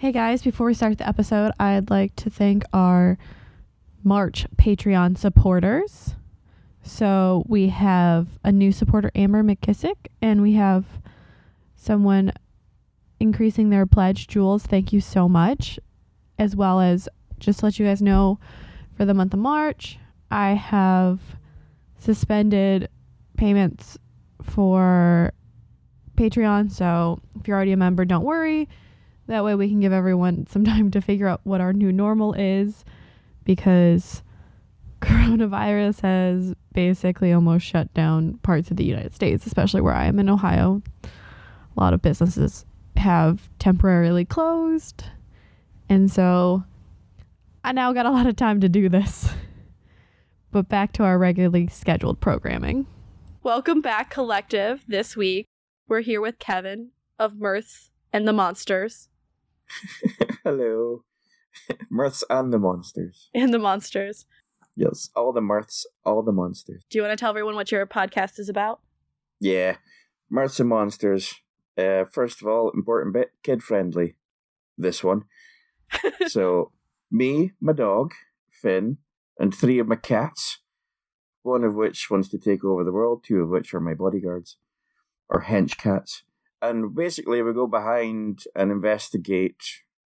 Hey guys, before we start the episode, I'd like to thank our March Patreon supporters. So we have a new supporter, Amber McKissick, and we have someone increasing their pledge, Jules. Thank you so much. As well as, just to let you guys know, for the month of March, I have suspended payments for Patreon. So if you're already a member, don't worry. That way we can give everyone some time to figure out what our new normal is, because coronavirus has basically almost shut down parts of the United States, especially where I am in Ohio. A lot of businesses have temporarily closed. And so I now got a lot of time to do this. But back to our regularly scheduled programming. Welcome back, Collective. This week, we're here with Kevin of Mirths and the Monsters. Hello. Mirths and the Monsters. And the Monsters. Yes, all the Mirths, all the Monsters. Do you want to tell everyone what your podcast is about? Yeah, Mirths and Monsters. First of all, important bit, kid-friendly. This one. So, me, my dog, Finn, and 3 of my cats. One of which wants to take over the world, 2 of which are my bodyguards. Or hench cats. And basically we go behind and investigate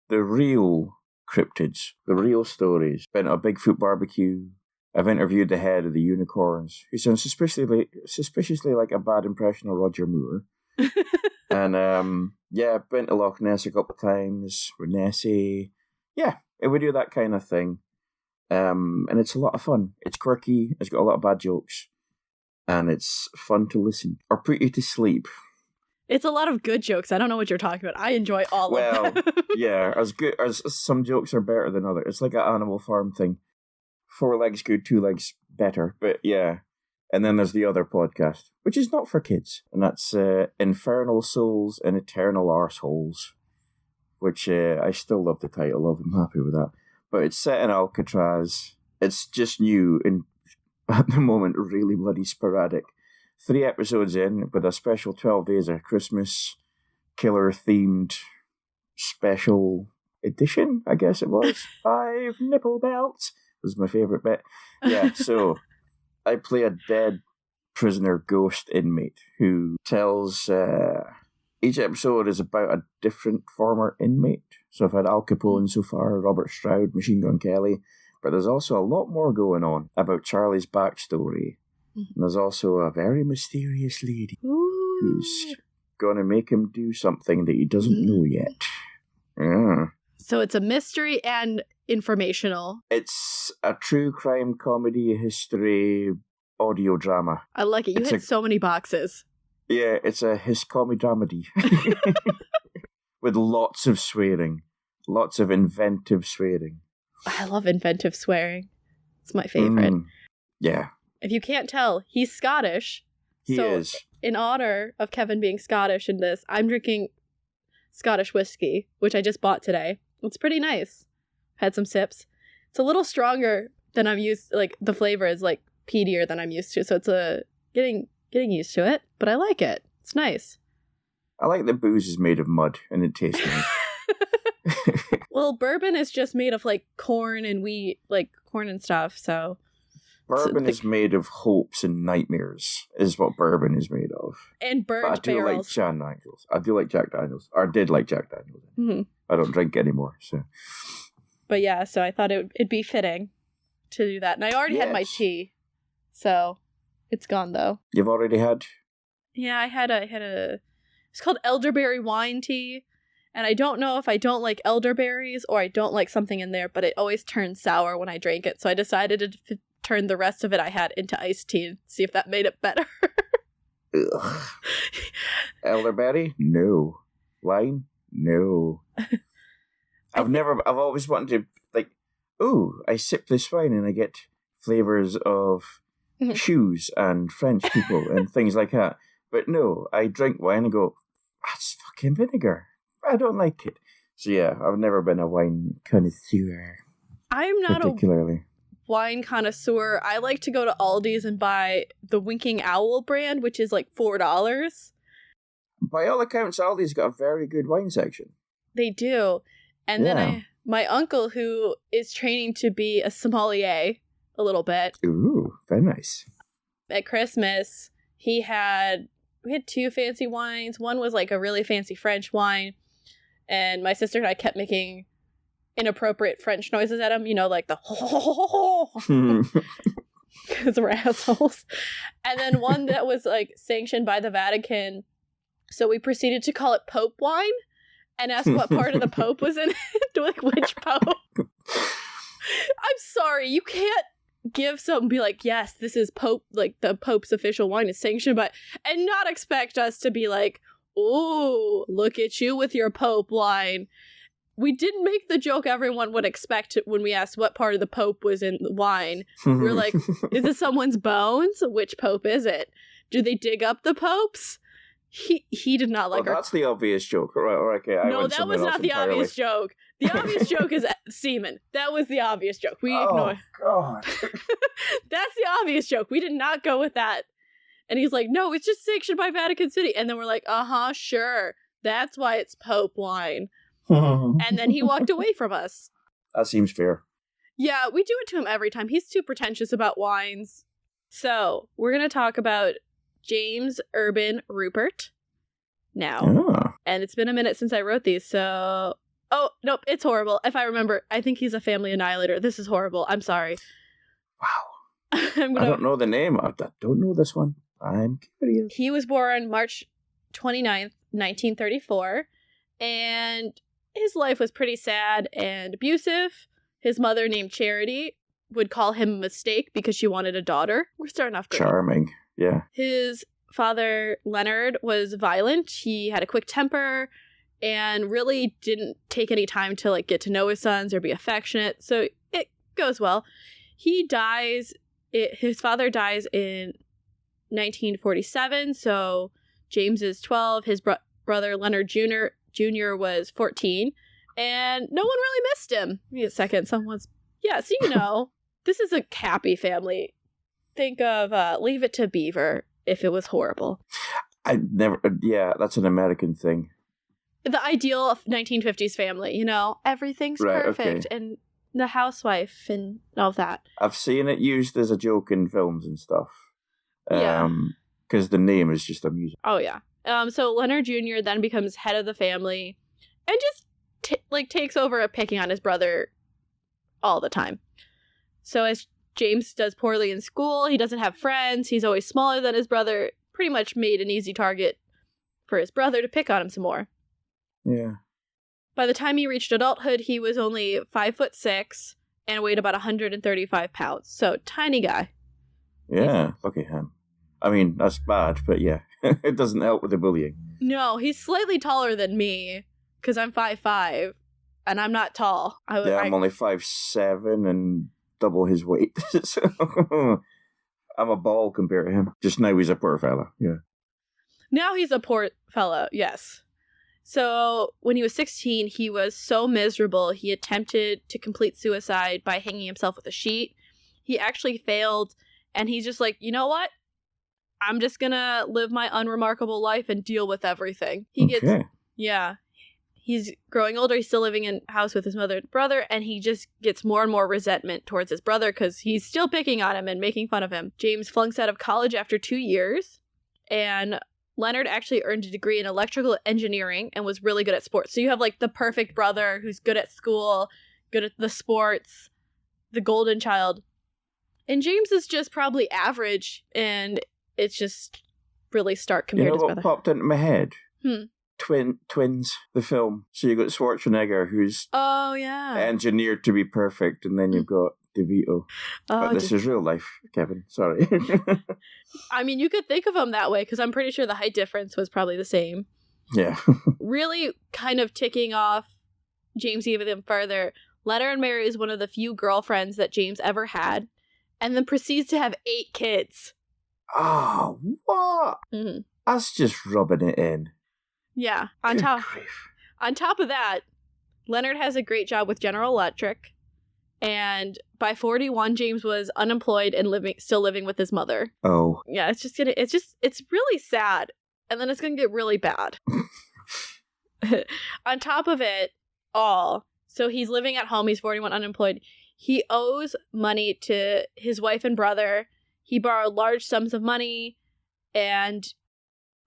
the real cryptids, the real stories. Been to a Bigfoot barbecue. I've interviewed the head of the unicorns, who sounds suspiciously like a bad impression of Roger Moore. And yeah, been to Loch Ness a couple of times with Nessie. Yeah, we do that kind of thing. And it's a lot of fun. It's quirky, it's got a lot of bad jokes, and it's fun to listen. Or put you to sleep. It's a lot of good jokes. I don't know what you're talking about. I enjoy all of them. Yeah, as some jokes are better than others. It's like an Animal Farm thing. 4 legs good, 2 legs better. But yeah. And then there's the other podcast, which is not for kids. And that's Infernal Souls and Eternal Arseholes, which I still love the title of. I'm happy with that. But it's set in Alcatraz. It's just new and at the moment really bloody sporadic. 3 episodes in with a special 12 Days of Christmas killer-themed special edition, I guess it was. 5 nipple belts was my favourite bit. Yeah, so I play a dead prisoner ghost inmate who tells... each episode is about a different former inmate. So I've had Al Capone so far, Robert Stroud, Machine Gun Kelly, but there's also a lot more going on about Charlie's backstory. And there's also a very mysterious lady who's going to make him do something that he doesn't know yet. Yeah. So it's a mystery and informational. It's a true crime comedy history audio drama. I like it. You hit so many boxes. Yeah, it's a his-comedy-dramedy. With lots of swearing. Lots of inventive swearing. I love inventive swearing. It's my favorite. Yeah. If you can't tell, he's Scottish. He is. In honor of Kevin being Scottish in this, I'm drinking Scottish whiskey, which I just bought today. It's pretty nice. Had some sips. It's a little stronger than I'm used to. Like, the flavor is, like, peatier than I'm used to. So it's getting used to it, but I like it. It's nice. I like that booze is made of mud and it tastes nice. Well, bourbon is just made of, like, corn and wheat, like, corn and stuff, so... Bourbon is made of hopes and nightmares, is what bourbon is made of. And burnt but I do barrels. like Jack Daniels. I do like Jack Daniels. Or did like Jack Daniels. Mm-hmm. I don't drink anymore, so... But yeah, so I thought it'd be fitting to do that. And I already had my tea, so it's gone, though. You've already had? Yeah, I had a... It's called elderberry wine tea. And I don't know if I don't like elderberries or I don't like something in there, but it always turns sour when I drink it. So I decided to turn the rest of it I had into iced tea and see if that made it better. Ugh. Elderberry? No. Wine? No. I've always wanted to, like, ooh, I sip this wine and I get flavours of shoes and French people and things like that. But no, I drink wine and go, that's fucking vinegar. I don't like it. So yeah, I've never been a wine connoisseur. I'm not particularly. a wine connoisseur. I like to go to Aldi's and buy the Winking Owl brand, which is like $4. By all accounts, Aldi's got a very good wine section. They do. And then my uncle, who is training to be a sommelier a little bit. Ooh, very nice. At Christmas, we had 2 fancy wines. One was like a really fancy French wine. And my sister and I kept making inappropriate French noises at him, like the because we're assholes. And then one that was like sanctioned by the Vatican. So we proceeded to call it Pope wine and ask what part of the Pope was in it, like which Pope. I'm sorry, you can't give some, be like, yes, this is Pope, like the Pope's official wine is sanctioned by, and not expect us to be like, oh, look at you with your Pope wine. We didn't make the joke everyone would expect when we asked what part of the Pope was in the wine. We're like, is it someone's bones? Which Pope is it? Do they dig up the popes? He did not like that's the obvious joke. Right, okay. No, that was not the obvious joke. The obvious joke is semen. That was the obvious joke. We ignore. Oh, God. That's the obvious joke. We did not go with that. And he's like, no, it's just sanctioned by Vatican City. And then we're like, sure. That's why it's Pope wine. And then he walked away from us. That seems fair. Yeah, we do it to him every time. He's too pretentious about wines. So, we're going to talk about James Urban Ruppert now. Oh. And it's been a minute since I wrote these, so... Oh, nope, it's horrible. If I remember, I think he's a family annihilator. This is horrible. I'm sorry. Wow. I don't know the name. I don't know this one. I'm curious. He was born March 29th, 1934, and his life was pretty sad and abusive. His mother, named Charity, would call him a mistake because she wanted a daughter. We're starting off great. Charming, yeah. His father, Leonard, was violent. He had a quick temper and really didn't take any time to get to know his sons or be affectionate. So it goes well. He dies. His father dies in 1947. So James is 12. His brother Leonard Jr. was 14. And no one really missed him. Give me a second. Someone's... Yeah, so this is a happy family. Think of Leave It to Beaver if it was horrible. I never... Yeah, that's an American thing. The ideal of 1950s family, everything's perfect. Okay. And the housewife and all of that. I've seen it used as a joke in films and stuff. Yeah. Because the name is just amusing. Oh, yeah. So Leonard Jr. then becomes head of the family and just takes over at picking on his brother all the time. So as James does poorly in school, he doesn't have friends, he's always smaller than his brother, pretty much made an easy target for his brother to pick on him some more. Yeah. By the time he reached adulthood, he was only 5'6" and weighed about 135 pounds. So tiny guy. Yeah, look at him. I mean, that's bad, but yeah, it doesn't help with the bullying. No, he's slightly taller than me, because I'm 5'5", and I'm not tall. I'm only 5'7" and double his weight. So I'm a ball compared to him. Just now he's a poor fella, yeah. Now he's a poor fella, yes. So when he was 16, he was so miserable, he attempted to complete suicide by hanging himself with a sheet. He actually failed, and he's just like, you know what? I'm just gonna live my unremarkable life and deal with everything. He's growing older. He's still living in a house with his mother and brother, and he just gets more and more resentment towards his brother because he's still picking on him and making fun of him. James flunks out of college after 2 years, and Leonard actually earned a degree in electrical engineering and was really good at sports. So you have the perfect brother who's good at school, good at the sports, the golden child. And James is just probably average, and it's just really stark compared to his brother. You know what popped into my head? Twins, the film. So you got Schwarzenegger, who's engineered to be perfect, and then you've got DeVito. But this is real life, Kevin. Sorry. I mean, you could think of him that way, because I'm pretty sure the height difference was probably the same. Yeah. Really kind of ticking off James even further, Leonard marries one of the few girlfriends that James ever had, and then proceeds to have 8 kids. Oh, what? Mm-hmm. That's just rubbing it in. Yeah. On top of that, Leonard has a great job with General Electric, and by 41, James was unemployed and still living with his mother. Oh. Yeah, it's really sad, and then it's gonna get really bad. On top of it all, So he's living at home. He's 41, unemployed. He owes money to his wife and brother. He borrowed large sums of money, and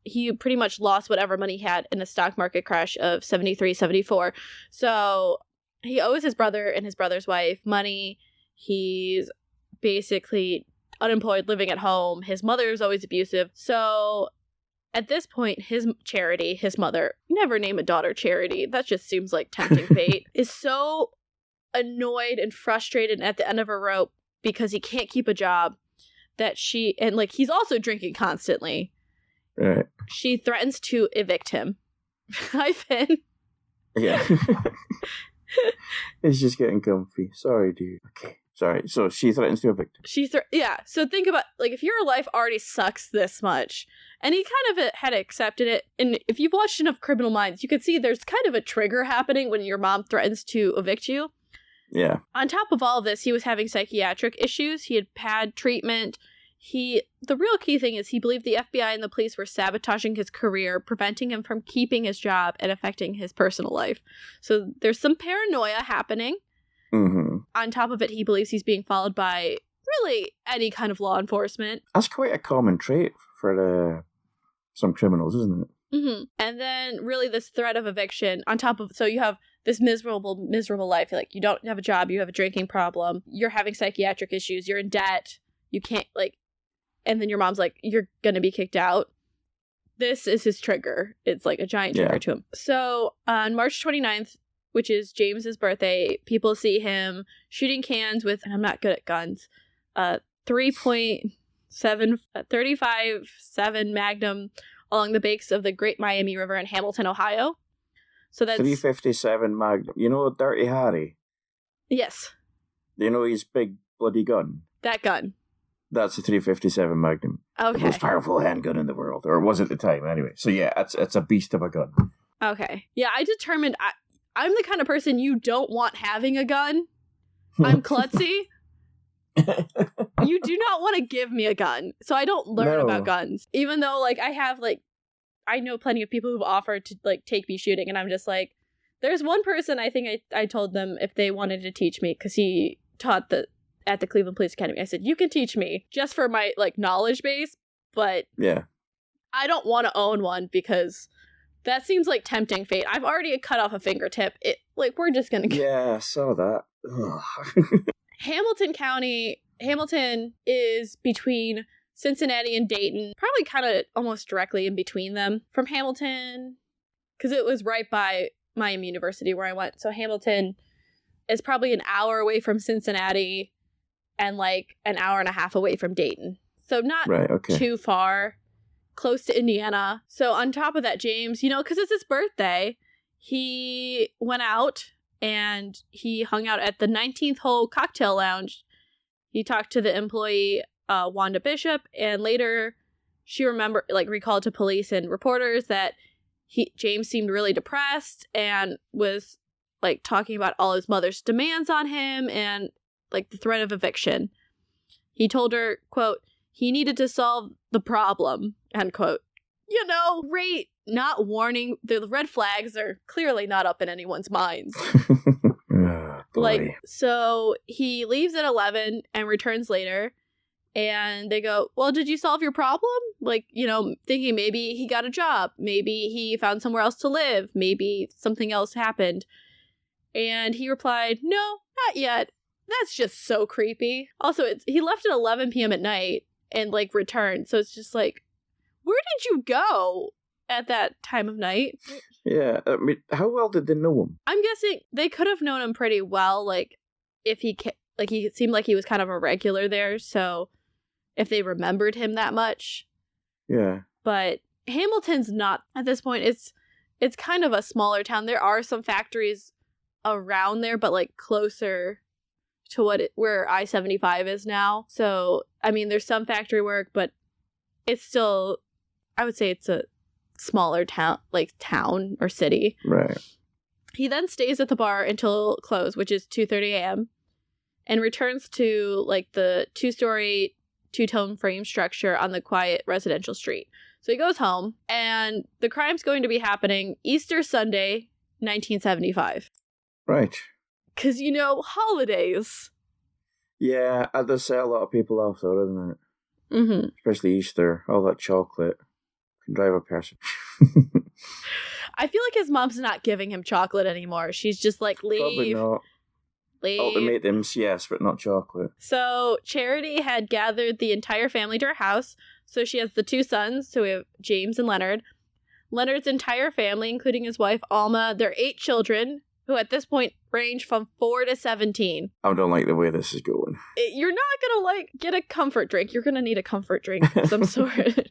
he pretty much lost whatever money he had in the stock market crash of 73, 74. So he owes his brother and his brother's wife money. He's basically unemployed, living at home. His mother is always abusive. So at this point, his charity, his mother, never name a daughter Charity. That just seems like tempting fate, is so annoyed and frustrated at the end of her rope because he can't keep a job that he's also drinking constantly. Right. She threatens to evict him. Hi, Finn. Yeah. It's just getting comfy. Sorry, dude. Okay. Sorry. So she threatens to evict him. Yeah. So think about, if your life already sucks this much, and he kind of had accepted it, and if you've watched enough Criminal Minds, you can see there's kind of a trigger happening when your mom threatens to evict you. Yeah. On top of all of this, he was having psychiatric issues. He had had treatment. The real key thing is he believed the FBI and the police were sabotaging his career, preventing him from keeping his job and affecting his personal life. So there's some paranoia happening. Mm-hmm. On top of it, he believes he's being followed by really any kind of law enforcement. That's quite a common trait for some criminals, isn't it? Mm-hmm. And then really this threat of eviction on top of, so you have this miserable life. Like, you don't have a job, you have a drinking problem, you're having psychiatric issues, you're in debt, you can't, and then your mom's like, you're gonna be kicked out. This is his trigger. It's like a giant trigger to him. So on March 29th, which is James's birthday, people see him shooting cans with, and I'm not good at guns, 3.7 Magnum along the banks of the Great Miami River in Hamilton, Ohio. So that's 357 Magnum. You know Dirty Harry? Yes. You know his big bloody gun? That gun. That's a 357 Magnum. Okay. The most powerful handgun in the world, or it was at the time anyway. So yeah, it's a beast of a gun. Okay. Yeah, I determined I'm the kind of person you don't want having a gun. I'm klutzy. You do not want to give me a gun. So I don't learn about guns. Even though I know plenty of people who've offered to take me shooting, and I'm just like, there's one person I think I told them if they wanted to teach me, because he taught at the Cleveland Police Academy. I said, you can teach me just for my knowledge base, but yeah, I don't want to own one because that seems like tempting fate. I've already cut off a fingertip. We're just gonna yeah, I saw that. Hamilton County. Hamilton is between Cincinnati and Dayton, probably kind of almost directly in between them. From Hamilton, because it was right by Miami University where I went, so Hamilton is probably an hour away from Cincinnati and an hour and a half away from Dayton. So not too far, close to Indiana. So on top of that, James, because it's his birthday, he went out and he hung out at the 19th Hole Cocktail Lounge. He talked to the employee, Wanda Bishop, and later she recalled to police and reporters that James seemed really depressed and was talking about all his mother's demands on him and the threat of eviction. He told her, quote, he needed to solve the problem, end quote. Great, not warning. The red flags are clearly not up in anyone's minds. So he leaves at 11 and returns later, and they go, well, did you solve your problem? Thinking maybe he got a job, maybe he found somewhere else to live, maybe something else happened. And he replied, no, not yet. That's just so creepy. Also, he left at 11 p.m. at night and returned. So it's just where did you go at that time of night? Yeah, I mean, how well did they know him? I'm guessing they could have known him pretty well. If he seemed like he was kind of a regular there. So if they remembered him that much. Yeah. But Hamilton's not at this point. It's kind of a smaller town. There are some factories around there, but closer to where I-75 is now. So, I mean, there's some factory work, but it's still, I would say it's a smaller town, town or city. Right. He then stays at the bar until close, which is 2:30 a.m., and returns to the 2-story, 2-tone frame structure on the quiet residential street. So he goes home, and the crime's going to be happening Easter Sunday, 1975. Right. Because, holidays. Yeah, that does set a lot of people off, though, doesn't it? Mm-hmm. Especially Easter. All that chocolate can drive a person. I feel like his mom's not giving him chocolate anymore. She's just like, leave. Probably not. Leave. Ultimatums, yes, but not chocolate. So Charity had gathered the entire family to her house. So she has the 2 sons. So we have James and Leonard. Leonard's entire family, including his wife, Alma, their 8 children, who at this point range from 4 to 17. I don't like the way this is going. You're not going to, get a comfort drink. You're going to need a comfort drink of some sort.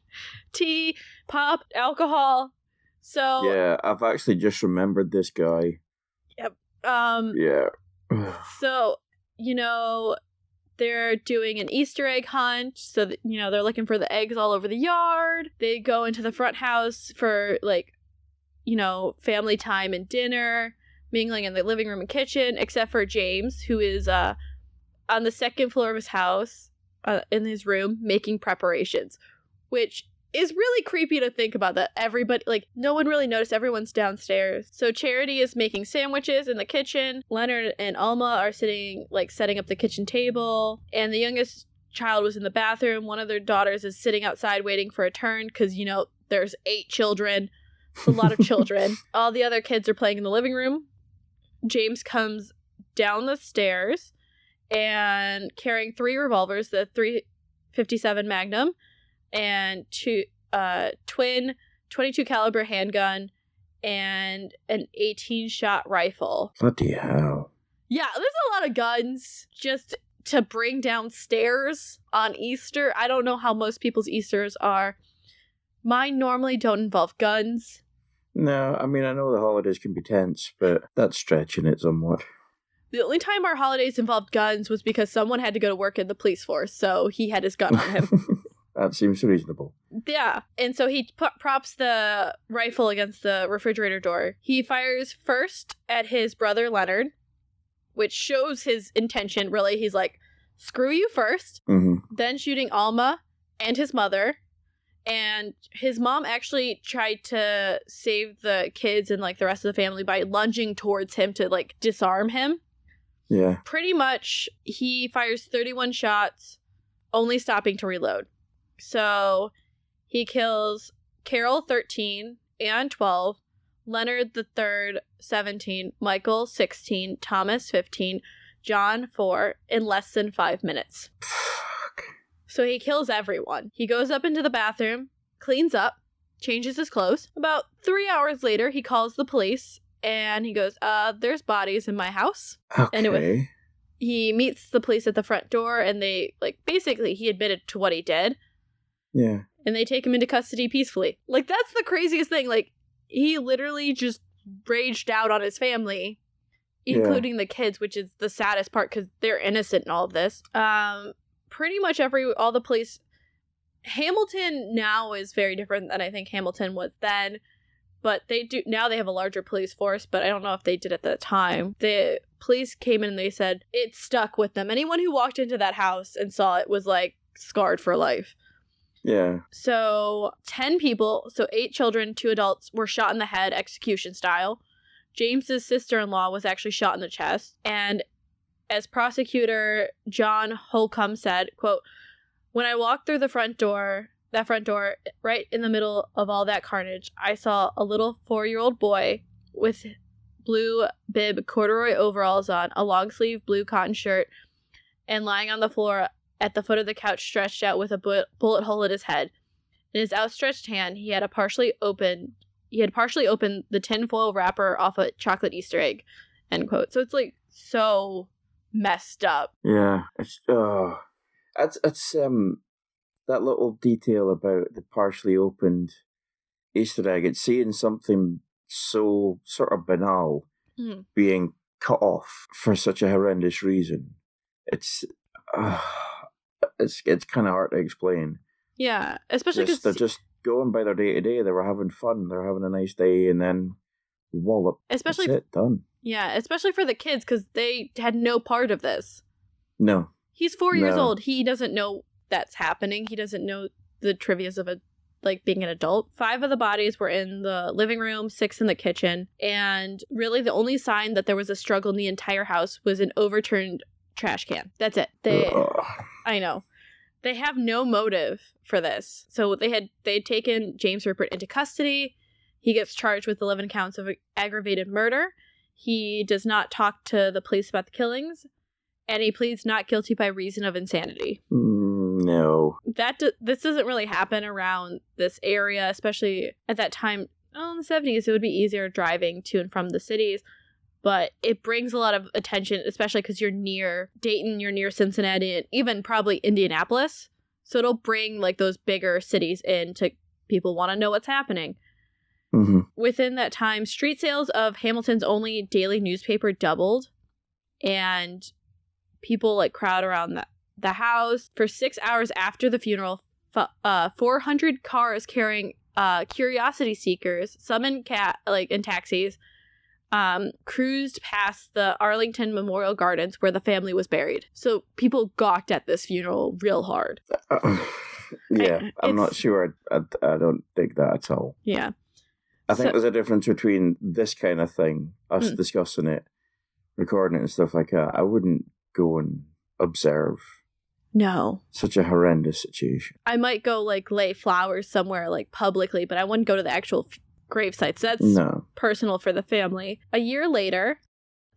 Tea, pop, alcohol. So... Yeah, I've actually just remembered this guy. Yep. Yeah. So, they're doing an Easter egg hunt. So, they're looking for the eggs all over the yard. They go into the front house for, family time and dinner, mingling in the living room and kitchen, except for James, who is on the 2nd floor of his house, in his room, making preparations, which is really creepy to think about, that everybody, no one really noticed. Everyone's downstairs. So Charity is making sandwiches in the kitchen. Leonard and Alma are sitting, setting up the kitchen table. And the youngest child was in the bathroom. One of their daughters is sitting outside waiting for a turn because, there's 8 children. It's a lot of children. All the other kids are playing in the living room. James comes down the stairs and carrying 3 revolvers, the .357 Magnum, and 2 twin 22 caliber handgun and an 18-shot rifle. Bloody hell. Yeah, there's a lot of guns just to bring downstairs on Easter. I don't know how most people's Easters are. Mine normally don't involve guns. No, I know the holidays can be tense, but that's stretching it somewhat. The only time our holidays involved guns was because someone had to go to work in the police force, so he had his gun on him. That seems reasonable. Yeah, and so he props the rifle against the refrigerator door. He fires first at his brother Leonard, which shows his intention, really. He's like, screw you first. Mm-hmm. Then shooting Alma and his mother. And his mom actually tried to save the kids and, the rest of the family by lunging towards him to, disarm him. Yeah. Pretty much, he fires 31 shots, only stopping to reload. So he kills Carol, 13, Anne, 12, Leonard the third, 17, Michael, 16, Thomas, 15, John, 4, in less than 5 minutes. Fuck. So he kills everyone. He goes up into the bathroom, cleans up, changes his clothes. About 3 hours later, he calls the police, and he goes, there's bodies in my house. Okay. Anyway, he meets the police at the front door, and they, basically, he admitted to what he did. Yeah. And they take him into custody peacefully. That's the craziest thing. He literally just raged out on his family, including the kids, which is the saddest part because they're innocent in all of this. Pretty much all the police... Hamilton now is very different than I think Hamilton was then. But now they have a larger police force, but I don't know if they did at the time. The police came in and they said it stuck with them. Anyone who walked into that house and saw it was, scarred for life. Yeah. So 10 people, so 8 children, 2 adults, were shot in the head, execution style. James's sister-in-law was actually shot in the chest. And as prosecutor John Holcomb said, quote, when I walked through that front door, right in the middle of all that carnage, I saw a little 4-year-old boy with blue bib corduroy overalls on, a long-sleeve blue cotton shirt, and lying on the floor at the foot of the couch, stretched out with a bullet hole in his head. In his outstretched hand, he had partially opened the tinfoil wrapper off a chocolate Easter egg, end quote. So it's so messed up. Yeah, it's that little detail about the partially opened Easter egg. It's seeing something so sort of banal being cut off for such a horrendous reason. It's kind of hard to explain. Yeah, especially because they're just going by their day to day. They were having fun. They're having a nice day, and then wallop. Especially that's it, done. Yeah, especially for the kids because they had no part of this. No, he's 4 years old. He doesn't know that's happening. He doesn't know the trivias of like being an adult. 5 of the bodies were in the living room, 6 in the kitchen. And really the only sign that there was a struggle in the entire house was an overturned trash can. That's it. I know. They have no motive for this. So they'd taken James Ruppert into custody. He gets charged with 11 counts of aggravated murder. He does not talk to the police about the killings, and he pleads not guilty by reason of insanity. No. This doesn't really happen around this area, especially at that time. In the 70s, it would be easier driving to and from the cities, but it brings a lot of attention, especially because you're near Dayton, you're near Cincinnati, and even probably Indianapolis. So it'll bring like those bigger cities in to people want to know what's happening. Mm-hmm. Within that time, street sales of Hamilton's only daily newspaper doubled, and people like crowd around the house. For 6 hours after the funeral, 400 cars carrying curiosity seekers, some in taxis, cruised past the Arlington Memorial Gardens where the family was buried. So people gawked at this funeral real hard. I'm not sure. I don't think that at all. Yeah. I think there's a difference between this kind of thing, us discussing it, recording it and stuff like that. I wouldn't go and observe. No. Such a horrendous situation. I might go like lay flowers somewhere like publicly, but I wouldn't go to the actual grave sites. That's personal for the family. A year later,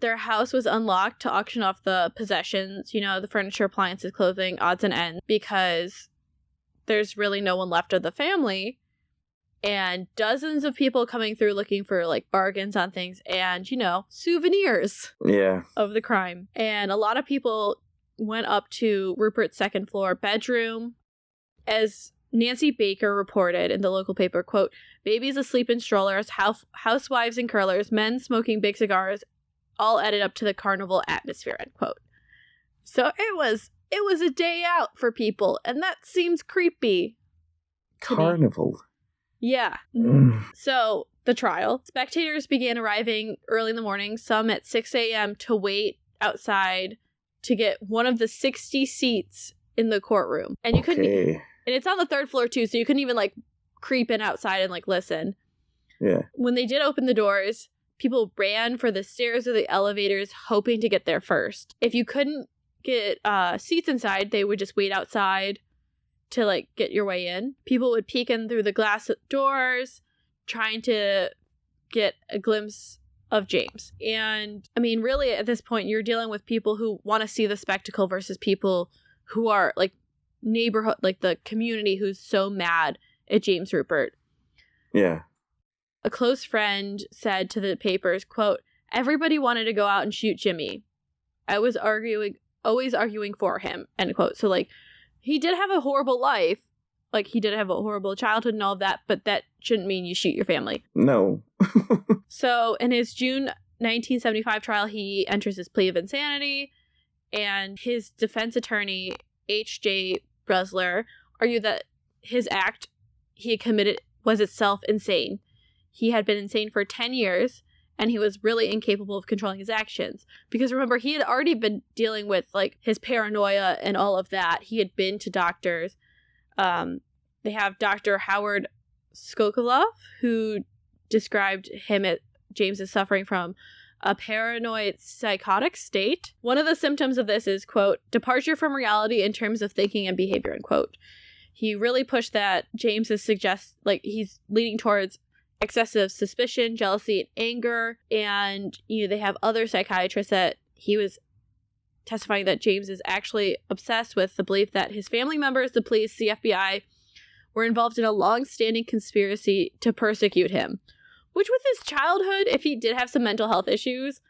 their house was unlocked to auction off the possessions, the furniture, appliances, clothing, odds and ends, because there's really no one left of the family. And dozens of people coming through looking for like bargains on things and, souvenirs of the crime. And a lot of people went up to Ruppert's second floor bedroom. As Nancy Baker reported in the local paper, quote, "Babies asleep in strollers, housewives in curlers, men smoking big cigars, all added up to the carnival atmosphere," end quote. So it was a day out for people, and that seems creepy. Carnival. Yeah. So, the trial. Spectators began arriving early in the morning, some at 6 a.m. to wait outside to get one of the 60 seats in the courtroom. And you couldn't... And it's on the 3rd floor, too, so you couldn't even, creep in outside and, listen. Yeah. When they did open the doors, people ran for the stairs or the elevators, hoping to get there first. If you couldn't get seats inside, they would just wait outside to get your way in. People would peek in through the glass doors, trying to get a glimpse of James. And I mean, really at this point, you're dealing with people who want to see the spectacle versus people who are neighborhood, the community who's so mad at James Ruppert. Yeah. A close friend said to the papers, quote, "Everybody wanted to go out and shoot Jimmy. I was always arguing for him," end quote. So he did have a horrible life. He did have a horrible childhood and all of that, but that shouldn't mean you shoot your family. No. So in his June 1975 trial, he enters his plea of insanity, and his defense attorney, H.J. Bresler, argued that his act he had committed was itself insane. He had been insane for 10 years, and he was really incapable of controlling his actions. Because remember, he had already been dealing with, his paranoia and all of that. He had been to doctors. They have Dr. Howard Skokalov, who described James as suffering from a paranoid psychotic state. One of the symptoms of this is, quote, "departure from reality in terms of thinking and behavior," end quote. He really pushed that James is he's leading towards excessive suspicion, jealousy, and anger. And, they have other psychiatrists that he was testifying that James is actually obsessed with the belief that his family members, the police, the FBI, were involved in a long-standing conspiracy to persecute him. Which, with his childhood, if he did have some mental health issues,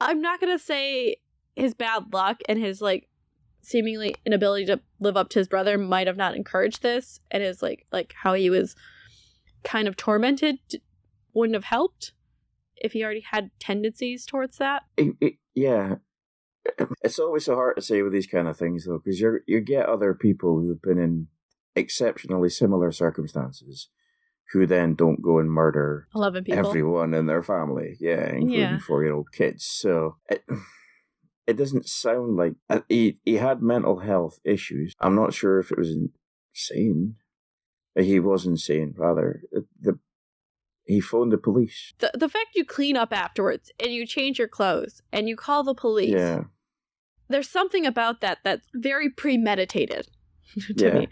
I'm not going to say his bad luck and his, seemingly inability to live up to his brother might have not encouraged this, and his, how he was kind of tormented wouldn't have helped if he already had tendencies towards that. Yeah. It's always so hard to say with these kind of things, though, because you get other people who've been in exceptionally similar circumstances who then don't go and murder 11 people. Everyone in their family, including 4-year-old kids. So it doesn't sound like he had mental health issues. I'm not sure if it was insane. He was insane, rather. He phoned the police. The fact you clean up afterwards and you change your clothes and you call the police. Yeah. There's something about that that's very premeditated to me.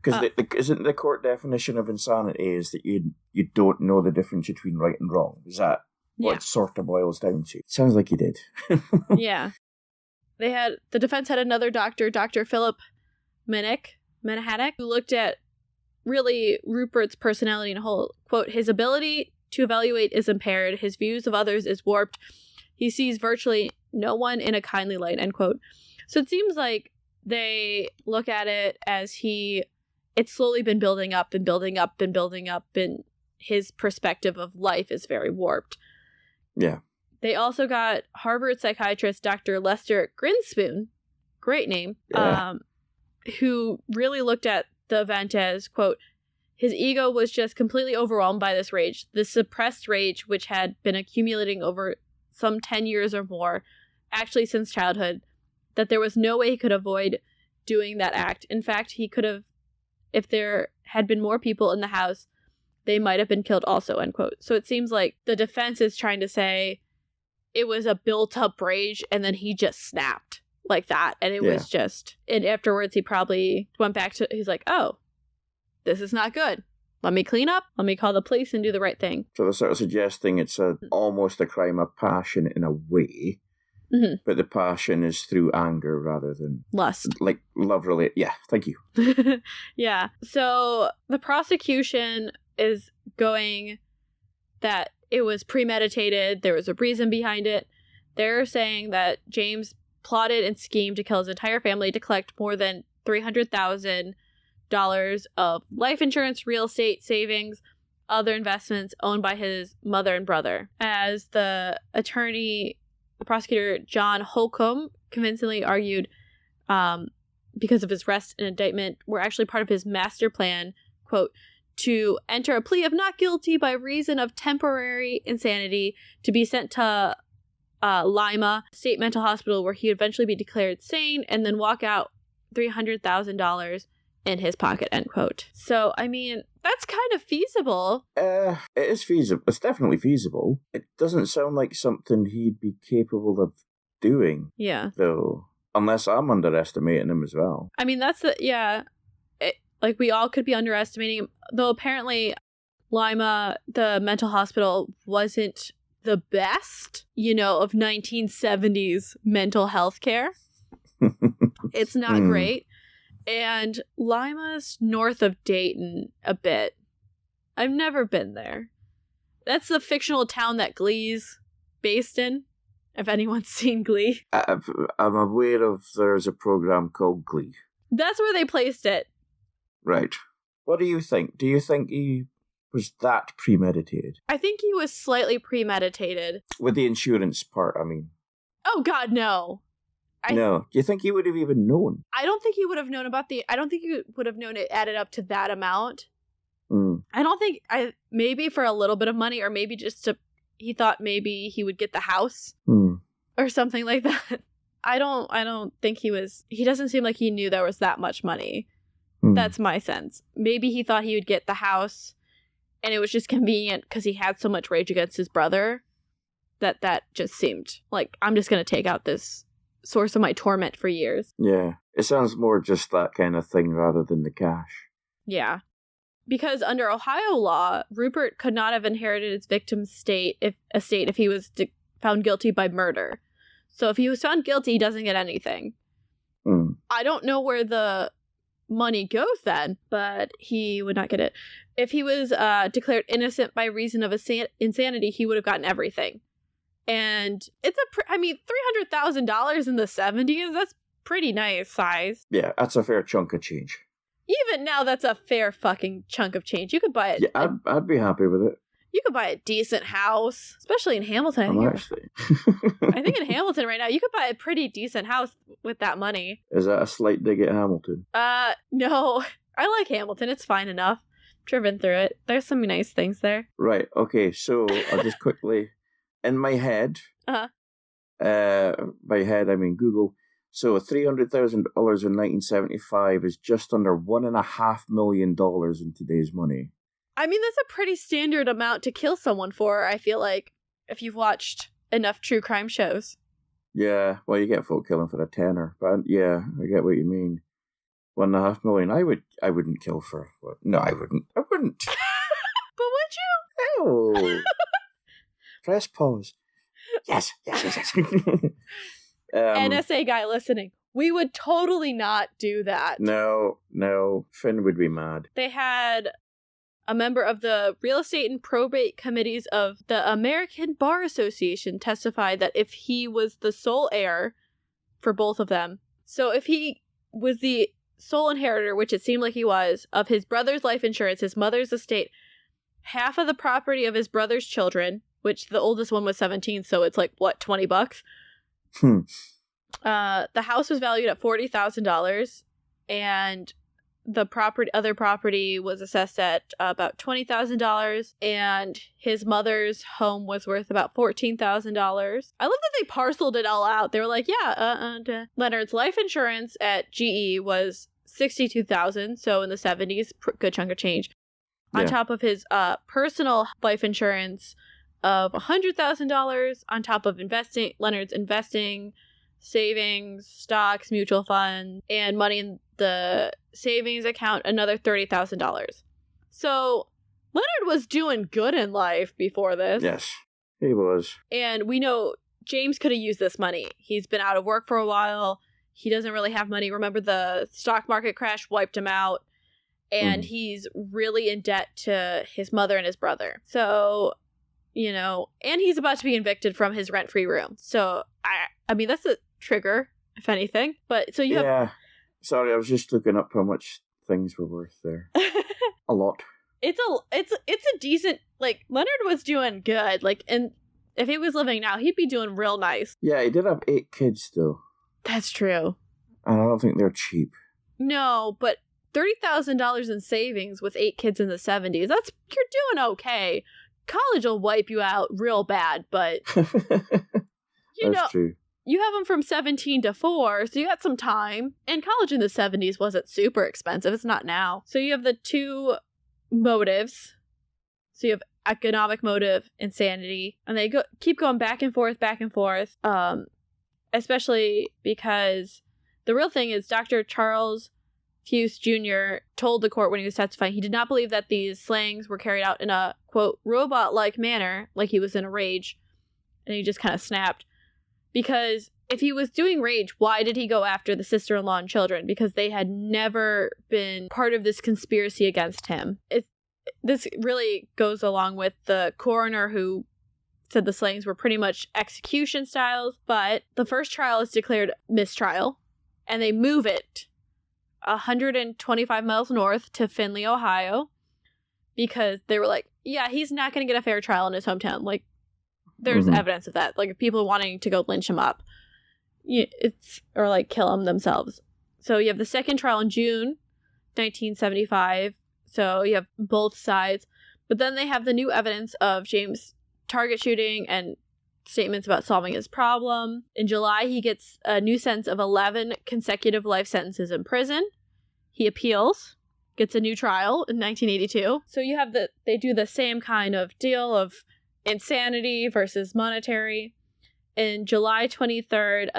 Because isn't the court definition of insanity is that you don't know the difference between right and wrong? Is that what it sort of boils down to? Sounds like he did. Yeah. The defense had another doctor, Dr. Philip Menahanick, who looked at really Ruppert's personality in whole. Quote, his ability to evaluate is impaired. His views of others is warped. He sees virtually no one in a kindly light, end quote. So it seems like they look at it as it's slowly been building up and building up and building up, and his perspective of life is very warped. Yeah. They also got Harvard psychiatrist Dr. Lester Grinspoon, great name, who really looked at the event as, quote, his ego was just completely overwhelmed by this rage, this suppressed rage which had been accumulating over some 10 years or more, actually since childhood, that there was no way he could avoid doing that act. In fact, he could have, if there had been more people in the house, they might have been killed also, end quote. So it seems like the defense is trying to say it was a built-up rage and then he just snapped like that. And it was just, and afterwards he probably went back to, he's like, oh, this is not good. Let me clean up. Let me call the police and do the right thing. So they're sort of suggesting it's almost a crime of passion in a way, but the passion is through anger rather than lust. Like love related. Yeah, thank you. Yeah. So the prosecution is going that it was premeditated. There was a reason behind it. They're saying that James plotted and schemed to kill his entire family to collect more than $300,000 of life insurance, real estate, savings, other investments owned by his mother and brother. As the prosecutor John Holcomb convincingly argued, because of his arrest and indictment were actually part of his master plan, quote, to enter a plea of not guilty by reason of temporary insanity, to be sent to Lima State Mental Hospital, where he would eventually be declared sane, and then walk out $300,000 in his pocket, end quote. So, I mean, that's kind of feasible. It is feasible. It's definitely feasible. It doesn't sound like something he'd be capable of doing. Yeah. Though, unless I'm underestimating him as well. I mean, that's like we all could be underestimating him, though apparently Lima, the mental hospital, wasn't the best, of 1970s mental health care. It's not great. And Lima's north of Dayton a bit. I've never been there. That's the fictional town that Glee's based in, if anyone's seen Glee. I'm aware of there's a program called Glee. That's where they placed it. Right. What do you think? Do you think he was that premeditated? I think he was slightly premeditated. With the insurance part, I mean. Oh, God, no. No. Do you think he would have even known? I don't think he would have known I don't think he would have known it added up to that amount. I don't think, maybe for a little bit of money, or maybe he thought maybe he would get the house or something like that. I don't think he doesn't seem like he knew there was that much money. That's my sense. Maybe he thought he would get the house and it was just convenient because he had so much rage against his brother that just seemed like, I'm just going to take out this source of my torment for years. Yeah. It sounds more just that kind of thing rather than the cash. Yeah. Because under Ohio law, Ruppert could not have inherited his victim's estate if he was found guilty by murder. So if he was found guilty, he doesn't get anything. I don't know where the money goes then, but he would not get it. If he was declared innocent by reason of insanity, he would have gotten everything. And it's $300,000 in the 70s, that's pretty nice size. Yeah, that's a fair chunk of change. Even now, that's a fair fucking chunk of change. You could buy it. Yeah, I'd be happy with it. You could buy a decent house, especially in Hamilton. I think in Hamilton right now, you could buy a pretty decent house with that money. Is that a slight dig at Hamilton? No. I like Hamilton. It's fine enough. Driven through it. There's some nice things there. Right. Okay. So I'll just quickly, in my head, by head I mean Google, So $300,000 in 1975 is just under $1.5 million in today's money. I mean, that's a pretty standard amount to kill someone for, I feel like, if you've watched enough true crime shows. Yeah, well, you get folk killing for a tenner, but yeah, I get what you mean. $1.5 million. I wouldn't kill for what? No, I wouldn't. But would you? Oh. Press pause. Yes. NSA guy listening. We would totally not do that. No. Finn would be mad. They had a member of the real estate and probate committees of the American Bar Association testify that if he was the sole heir for both of them, so if he was the sole inheritor, which it seemed like he was, of his brother's life insurance, his mother's estate, half of the property of his brother's children, which the oldest one was 17, so it's like, what, $20? The house was valued at $40,000, and the other property was assessed at about $20,000, and his mother's home was worth about $14,000. I love that they parceled it all out. They were like, Leonard's life insurance at GE was $62,000, so in the 70s, good chunk of change. Yeah. On top of his personal life insurance of $100,000, on top of Leonard's investing, savings, stocks, mutual funds, and money in the savings account, another $30,000. So Leonard was doing good in life before this. Yes, he was. And we know James could have used this money. He's been out of work for a while. He doesn't really have money. Remember, the stock market crash wiped him out. And he's really in debt to his mother and his brother. So, and he's about to be evicted from his rent-free room. So, I mean, that's a trigger, if anything. But so you have... Sorry, I was just looking up how much things were worth there. A lot. It's a decent, like, Leonard was doing good. Like, and if he was living now, he'd be doing real nice. Yeah, he did have 8 kids, though. That's true. And I don't think they're cheap. No, but $30,000 in savings with 8 kids in the 70s, you're doing okay. College will wipe you out real bad, but That's true. You have them from 17 to 4, so you got some time. And college in the 70s wasn't super expensive. It's not now. So you have the two motives. So you have economic motive, insanity, and they keep going back and forth, especially because the real thing is Dr. Charles Hughes Jr. told the court when he was testifying he did not believe that these slayings were carried out in a, quote, robot-like manner, like he was in a rage, and he just kind of snapped. Because if he was doing rage, why did he go after the sister-in-law and children? Because they had never been part of this conspiracy against him. This really goes along with the coroner who said the slayings were pretty much execution styles, but the first trial is declared mistrial, and they move it 125 miles north to Findlay, Ohio, because they were like, yeah, he's not going to get a fair trial in his hometown. Like, there's evidence of that. Like, people wanting to go lynch him up. Or, like, kill him themselves. So you have the second trial in June 1975. So you have both sides. But then they have the new evidence of James' target shooting and statements about solving his problem. In July, he gets a new sentence of 11 consecutive life sentences in prison. He appeals, gets a new trial in 1982. So you have they do the same kind of deal of insanity versus monetary. In July 23rd,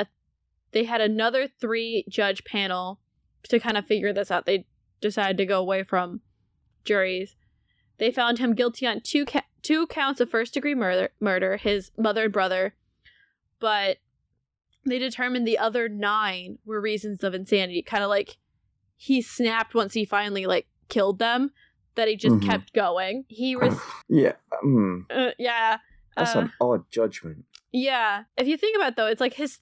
they had another 3-judge panel to kind of figure this out. They decided to go away from juries. They found him guilty on two counts of first-degree murder, his mother and brother, but they determined the other 9 were reasons of insanity. Kind of like he snapped once he finally, like, killed them, that he just kept going. He was... yeah. Yeah. That's an odd judgment. Yeah. If you think about it, though, it's like his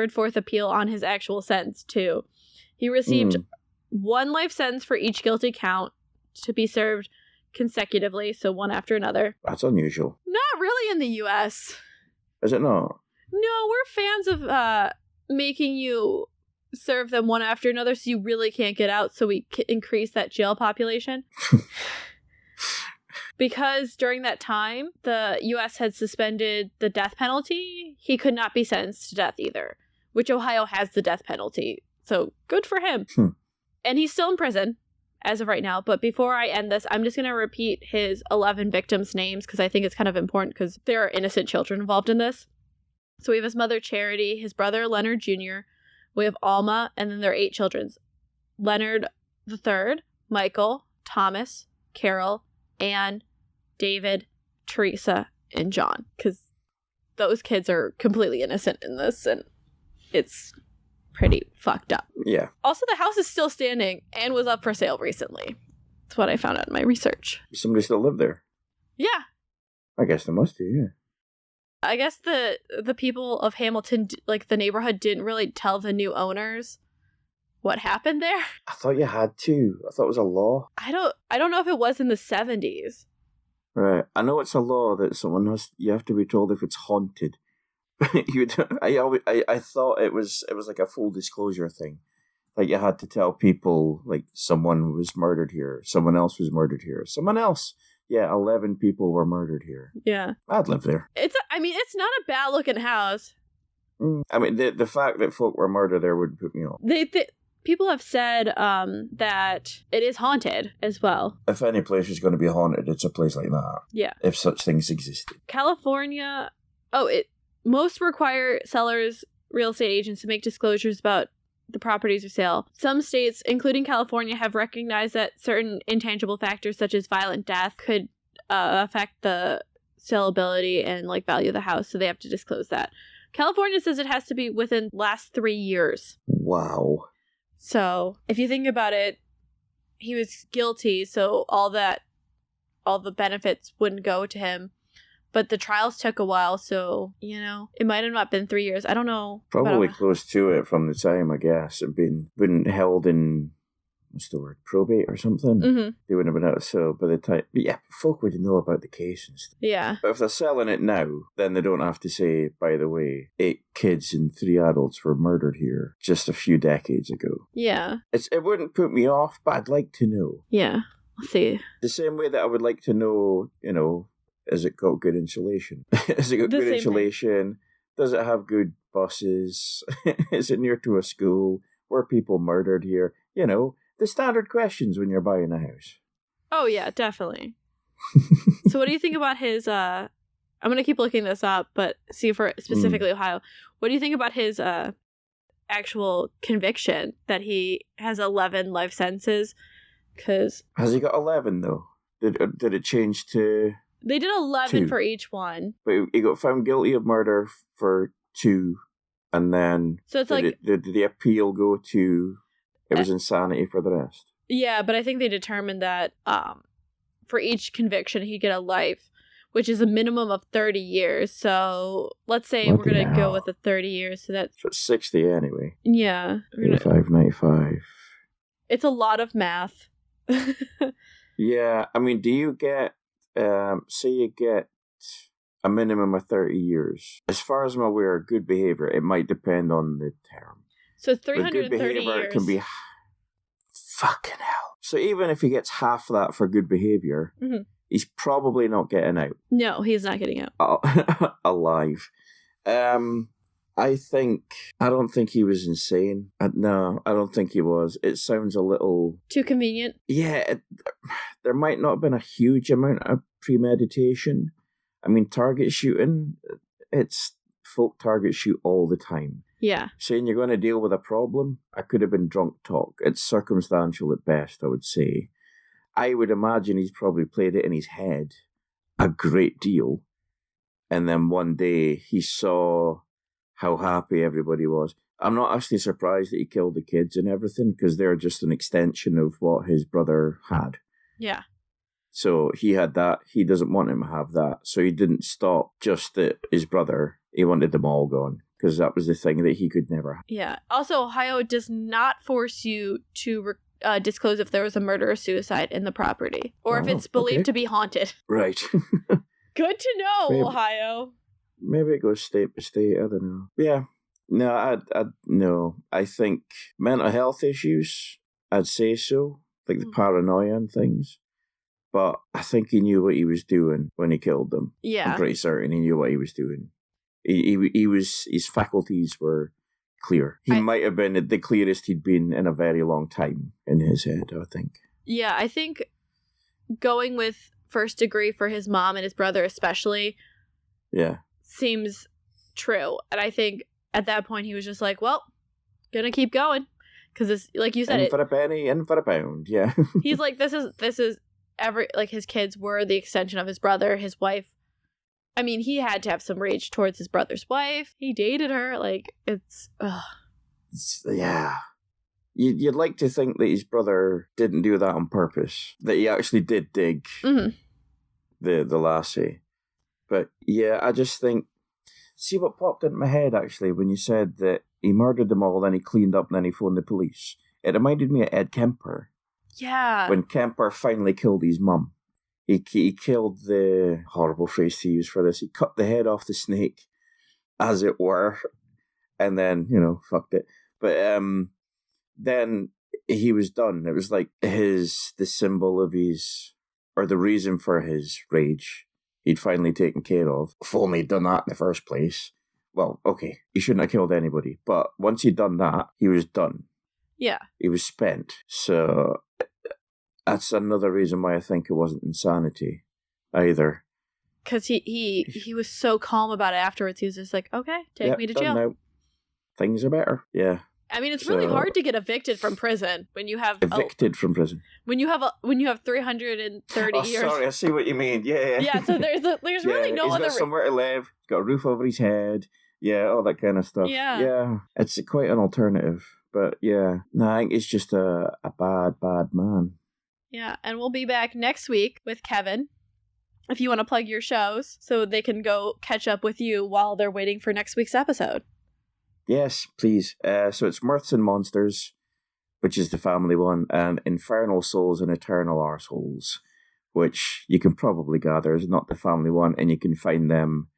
fourth appeal on his actual sentence, too. He received 1 life sentence for each guilty count to be served consecutively, so one after another. That's unusual. Not really in the U.S. Is it not? No, we're fans of making you serve them one after another so you really can't get out, so we increase that jail population. Because during that time, the U.S. had suspended the death penalty, he could not be sentenced to death either, which Ohio has the death penalty. So good for him. And he's still in prison as of right now. But before I end this, I'm just going to repeat his 11 victims' names because I think it's kind of important because there are innocent children involved in this. So we have his mother, Charity, his brother, Leonard Jr., we have Alma, and then there are 8 children. Leonard III, Michael, Thomas, Carol, Anne, David, Teresa, and John. Because those kids are completely innocent in this, and it's pretty fucked up. Yeah. Also, the house is still standing and was up for sale recently. That's what I found out in my research. Somebody still live there? Yeah. I guess there must be, yeah. I guess the people of Hamilton, like the neighborhood, didn't really tell the new owners what happened there. I thought you had to. I thought it was a law. I don't know if it was in the 70s. Right. I know it's a law that you have to be told if it's haunted. I thought it was like a full disclosure thing. Like you had to tell people like someone was murdered here, someone else was murdered here, someone else. Yeah, 11 people were murdered here. Yeah. I'd live there. It's not a bad looking house. I mean, the fact that folk were murdered there would put me off. People have said that it is haunted as well. If any place is going to be haunted, it's a place like that. Yeah. If such things existed. California, most require sellers, real estate agents to make disclosures about the properties for sale. Some states, including California, have recognized that certain intangible factors such as violent death could affect the saleability and like value of the house, so they have to disclose that. California says it has to be within last 3 years. Wow. So if you think about it, he was guilty, so all the benefits wouldn't go to him. But the trials took a while, so, it might have not been 3 years. I don't know. Probably close to it from the time, I guess. It'd been held in, what's the word, probate or something? Mm-hmm. They wouldn't have been out, so by the time, but yeah, folk would know about the case and stuff. Yeah. But if they're selling it now, then they don't have to say, by the way, 8 kids and 3 adults were murdered here just a few decades ago. Yeah. It wouldn't put me off, but I'd like to know. Yeah. Let's see. The same way that I would like to know, has it got good insulation? Has it got good insulation? Does it have good buses? Is it near to a school? Were people murdered here? The standard questions when you're buying a house. Oh, yeah, definitely. So what do you think about his, I'm going to keep looking this up, but see for specifically Ohio. What do you think about his actual conviction that he has 11 life sentences? Because has he got 11, though? Did it change to... They did 11 2. for each one. But he got found guilty of murder for 2, and then... So it's did the appeal go to... It was insanity for the rest? Yeah, but I think they determined that for each conviction, he'd get a life, which is a minimum of 30 years. So let's say we're going to go with the 30 years. So that's 60 anyway. Yeah. 85, 95. It's a lot of math. Yeah, I mean, do you get... say you get a minimum of 30 years. As far as I'm aware, good behaviour, it might depend on the term. So 330 good behaviour years. Can be... Fucking hell. So even if he gets half that for good behaviour, he's probably not getting out. No, he's not getting out. Alive. I don't think he was insane. No, I don't think he was. It sounds a little... Too convenient? Yeah, there might not have been a huge amount of premeditation. I mean, target shooting, folk target shoot all the time. Yeah. Saying you're going to deal with a problem, I could have been drunk talk. It's circumstantial at best, I would say. I would imagine he's probably played it in his head a great deal. And then one day he saw how happy everybody was. I'm not actually surprised that he killed the kids and everything, because they're just an extension of what his brother had. Yeah. So he had that. He doesn't want him to have that. So he didn't stop just at his brother. He wanted them all gone, because that was the thing that he could never have. Yeah. Also, Ohio does not force you to disclose if there was a murder or suicide in the property, or if it's believed to be haunted. Right. Good to know, Maybe. Ohio. Maybe it goes state by state. I don't know. Yeah. No, no. I think mental health issues, I'd say so. Like the paranoia and things. But I think he knew what he was doing when he killed them. Yeah. I'm pretty certain he knew what he was doing. His faculties were clear. He might have been the clearest he'd been in a very long time in his head, I think. Yeah, I think going with first degree for his mom and his brother especially seems true. And I think at that point he was just like, well, gonna keep going. Because it's, like you said, in for a penny, in for a pound, yeah. He's like, this is his kids were the extension of his brother, his wife. I mean, he had to have some rage towards his brother's wife. He dated her. Like, yeah. You'd like to think that his brother didn't do that on purpose. That he actually did dig the lassie. But yeah, I just think, see what popped into my head actually when you said that he murdered them all, then he cleaned up, and then he phoned the police. It reminded me of Ed Kemper. Yeah. When Kemper finally killed his mum. He killed the horrible phrase to use for this. He cut the head off the snake, as it were, and then, fucked it. But then he was done. It was like the symbol of his, or the reason for his rage he'd finally taken care of. If only he'd done that in the first place. Well, okay, he shouldn't have killed anybody. But once he'd done that, he was done. Yeah. He was spent. So that's another reason why I think it wasn't insanity either. Because he was so calm about it afterwards. He was just like, okay, take me to jail. Now. Things are better. Yeah. I mean, it's really hard to get evicted from prison when you have from prison. When you have 330 years. Sorry, I see what you mean. Yeah. Yeah. So there's really no other. He's got somewhere to live. He's got a roof over his head. Yeah, all that kind of stuff. Yeah. It's quite an alternative, but yeah. No, I think he's just a bad man. Yeah, and we'll be back next week with Kevin. If you want to plug your shows, so they can go catch up with you while they're waiting for next week's episode. Yes, please. So it's Mirths Monsters, which is the family one, and Infernal Souls and Eternal Arseholes, which you can probably gather is not the family one, and you can find them.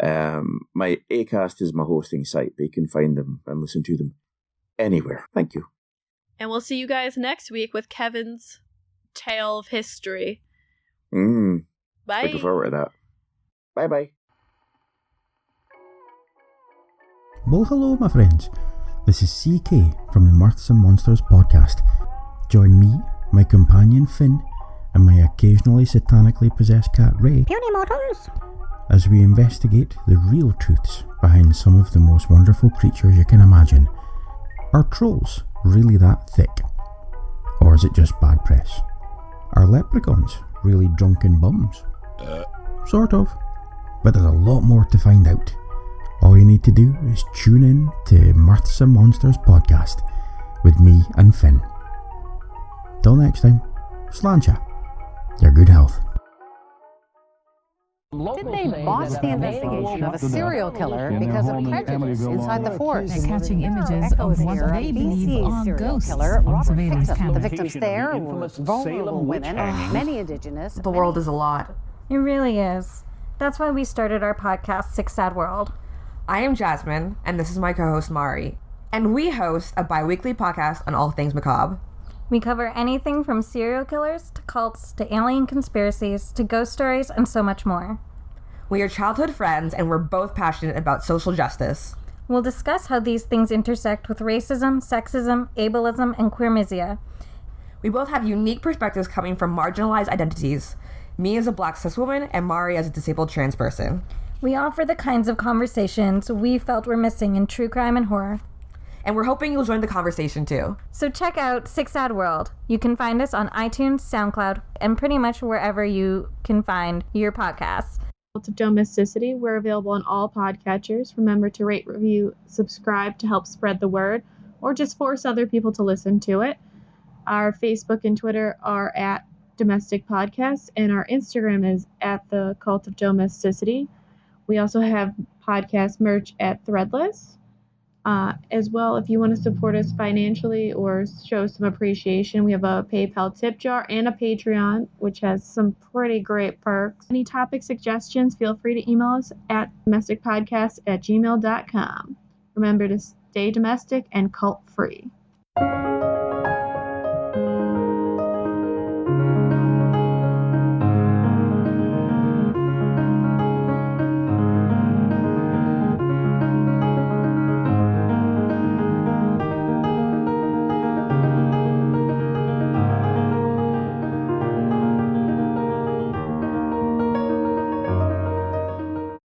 My Acast is my hosting site, but you can find them and listen to them anywhere. Thank you. And we'll see you guys next week with Kevin's tale of history. Bye. Looking forward to that. Bye-bye. Well, hello, my friends. This is CK from the Mirths Monsters podcast. Join me, my companion Finn, and my occasionally satanically possessed cat Ray as we investigate the real truths behind some of the most wonderful creatures you can imagine. Are trolls really that thick? Or is it just bad press? Are leprechauns really drunken bums? Sort of. But there's a lot more to find out. All you need to do is tune in to Mirths Monsters podcast with me and Finn. Till next time, sláinte. Your good health. Did they botch the investigation of a serial killer because of prejudice inside the force? They're catching images of what they believe are ghosts on surveillance cameras. The victims there were vulnerable women, many indigenous. The world is a lot. It really is. That's why we started our podcast, Sick Sad World. I am Jasmine, and this is my co-host Mari. And we host a bi-weekly podcast on all things macabre. We cover anything from serial killers to cults to alien conspiracies to ghost stories and so much more. We are childhood friends, and we're both passionate about social justice. We'll discuss how these things intersect with racism, sexism, ableism, and queermisia. We both have unique perspectives coming from marginalized identities. Me as a black cis woman, and Mari as a disabled trans person. We offer the kinds of conversations we felt were missing in true crime and horror. And we're hoping you'll join the conversation too. So check out Sick Sad World. You can find us on iTunes, SoundCloud, and pretty much wherever you can find your podcasts. Cult of Domesticity, we're available on all podcatchers. Remember to rate, review, subscribe to help spread the word, or just force other people to listen to it. Our Facebook and Twitter are at Domestic Podcasts, and our Instagram is at the Cult of Domesticity. We also have podcast merch at Threadless. As well, if you want to support us financially or show some appreciation, we have a PayPal tip jar and a Patreon, which has some pretty great perks. Any topic suggestions, feel free to email us at domesticpodcast@gmail.com. Remember to stay domestic and cult-free.